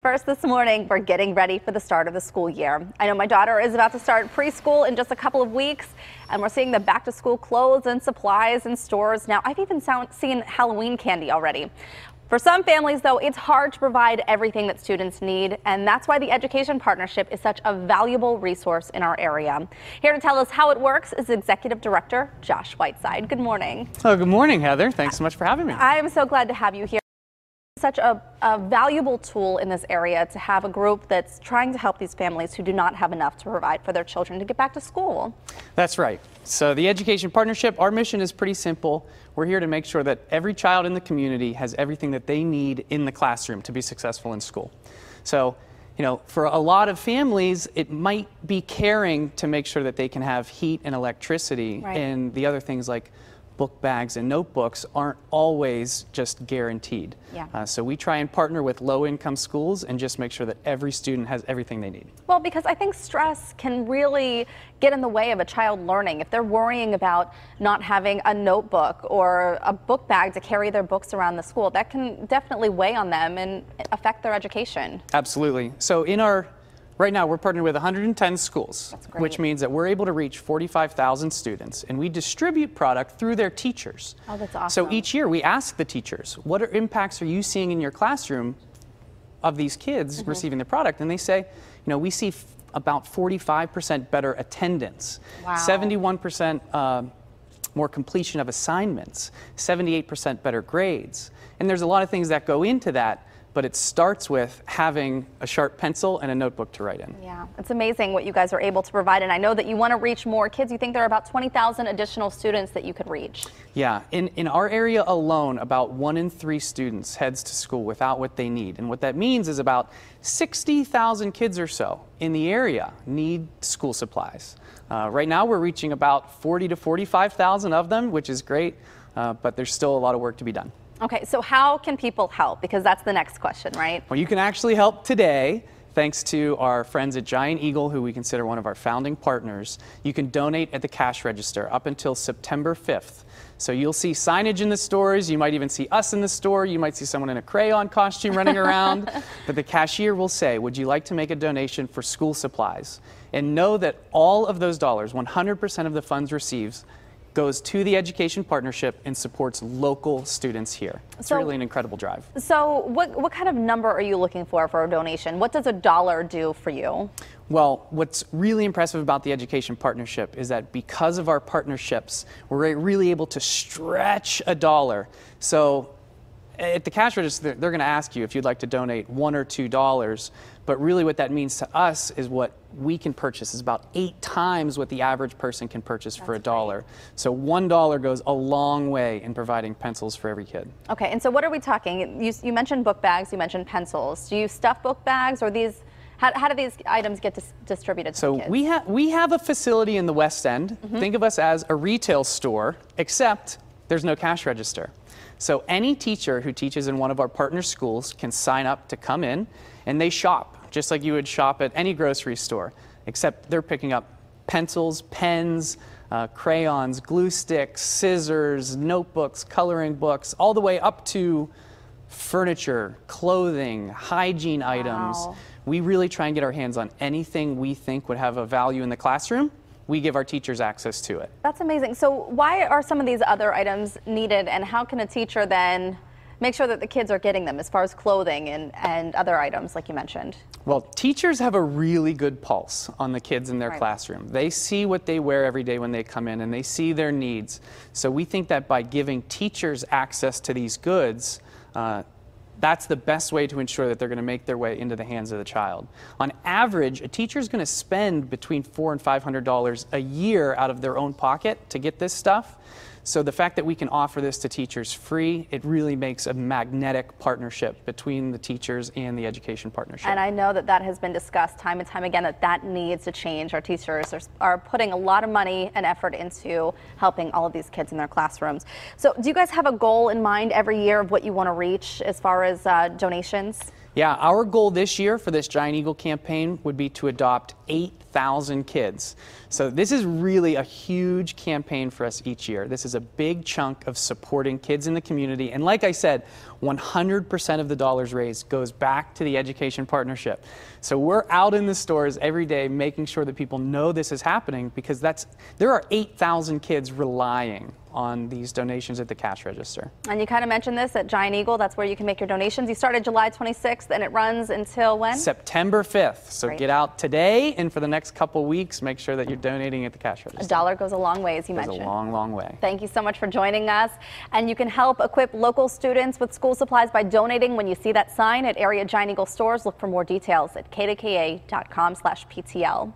First this morning, we're getting ready for the start of the school year. I know my daughter is about to start preschool in just a couple of weeks, and we're seeing the back to school clothes and supplies in stores. Now, I've even seen Halloween candy already. For some families, though, it's hard to provide everything that students need, and that's why the Education Partnership is such a valuable resource in our area. Here to tell us how it works is Executive Director Josh Whiteside. Good morning. Oh, good morning, Heather. Thanks so much for having me. I am so glad to have you here. Such a valuable tool in this area to have a group that's trying to help these families who do not have enough to provide for their children to get back to school. That's right. So the Education Partnership, our mission is pretty simple. We're here to make sure that every child in the community has everything that they need in the classroom to be successful in school. So, for a lot of families, it might be caring to make sure that they can have heat and electricity, right, and the other things like book bags and notebooks aren't always just guaranteed. Yeah. So we try and partner with low-income schools and just make sure that every student has everything they need. Well, because I think stress can really get in the way of a child learning. If they're worrying about not having a notebook or a book bag to carry their books around the school, that can definitely weigh on them and affect their education. Absolutely. So right now, we're partnered with 110 schools, which means that we're able to reach 45,000 students, and we distribute product through their teachers. Oh, that's awesome. So each year, we ask the teachers, what impacts are you seeing in your classroom of these kids receiving the product? And they say, we see about 45% better attendance, wow, 71% more completion of assignments, 78% better grades. And there's a lot of things that go into that, but it starts with having a sharp pencil and a notebook to write in. Yeah, it's amazing what you guys are able to provide, and I know that you want to reach more kids. You think there are about 20,000 additional students that you could reach. Yeah, in our area alone, about 1 in 3 students heads to school without what they need, and what that means is about 60,000 kids or so in the area need school supplies. Right now, we're reaching about 40 to 45,000 of them, which is great, but there's still a lot of work to be done. Okay, so how can people help? Because that's the next question, right? Well, you can actually help today thanks to our friends at Giant Eagle, who we consider one of our founding partners. You can donate at the cash register up until September 5th. So you'll see signage in the stores. You might even see us in the store. You might see someone in a crayon costume running around. But the cashier will say, would you like to make a donation for school supplies? And know that all of those dollars, 100% of the funds received, goes to the Education Partnership and supports local students here. It's really an incredible drive. So what kind of number are you looking for a donation? What does $1 do for you? Well, what's really impressive about the Education Partnership is that because of our partnerships, we're really able to stretch $1. So at the cash register, they're going to ask you if you'd like to donate $1 or $2, but really what that means to us is what we can purchase is about 8 times what the average person can purchase for $1. Right. So $1 goes a long way in providing pencils for every kid. Okay, and so what are we talking? You mentioned book bags, you mentioned pencils. Do you stuff book bags, or how do these items get distributed to the kids? So we have a facility in the West End. Think of us as a retail store, except there's no cash register. So any teacher who teaches in one of our partner schools can sign up to come in, and they shop, just like you would shop at any grocery store, except they're picking up pencils, pens, crayons, glue sticks, scissors, notebooks, coloring books, all the way up to furniture, clothing, hygiene items. We really try and get our hands on anything we think would have a value in the classroom. We give our teachers access to it. That's amazing. So why are some of these other items needed, and how can a teacher then make sure that the kids are getting them as far as clothing and other items like you mentioned? Well, teachers have a really good pulse on the kids in their classroom. They see what they wear every day when they come in, and they see their needs. So we think that by giving teachers access to these goods, that's the best way to ensure that they're going to make their way into the hands of the child. On average, a teacher is going to spend between $400 and $500 a year out of their own pocket to get this stuff. So the fact that we can offer this to teachers free, it really makes a magnetic partnership between the teachers and the Education Partnership. And I know that has been discussed time and time again, that needs to change. Our teachers are putting a lot of money and effort into helping all of these kids in their classrooms. So do you guys have a goal in mind every year of what you want to reach as far as donations? Yeah, our goal this year for this Giant Eagle campaign would be to adopt 8,000 kids. So this is really a huge campaign for us each year. This is a big chunk of supporting kids in the community. And like I said, 100% of the dollars raised goes back to the education partnership. So we're out in the stores every day making sure that people know this is happening, because there are 8,000 kids relying on these donations at the cash register. And you kind of mentioned this at Giant Eagle. That's where you can make your donations. You started July 26th and it runs until when? September 5th. So Great. Get out today, and for the next couple weeks, make sure that you're donating at the cash register. $1 goes a long way, as you mentioned. Goes a long, long way. Thank you so much for joining us. And you can help equip local students with school supplies by donating. When you see that sign at area Giant Eagle stores, look for more details at k2ka.com/PTL.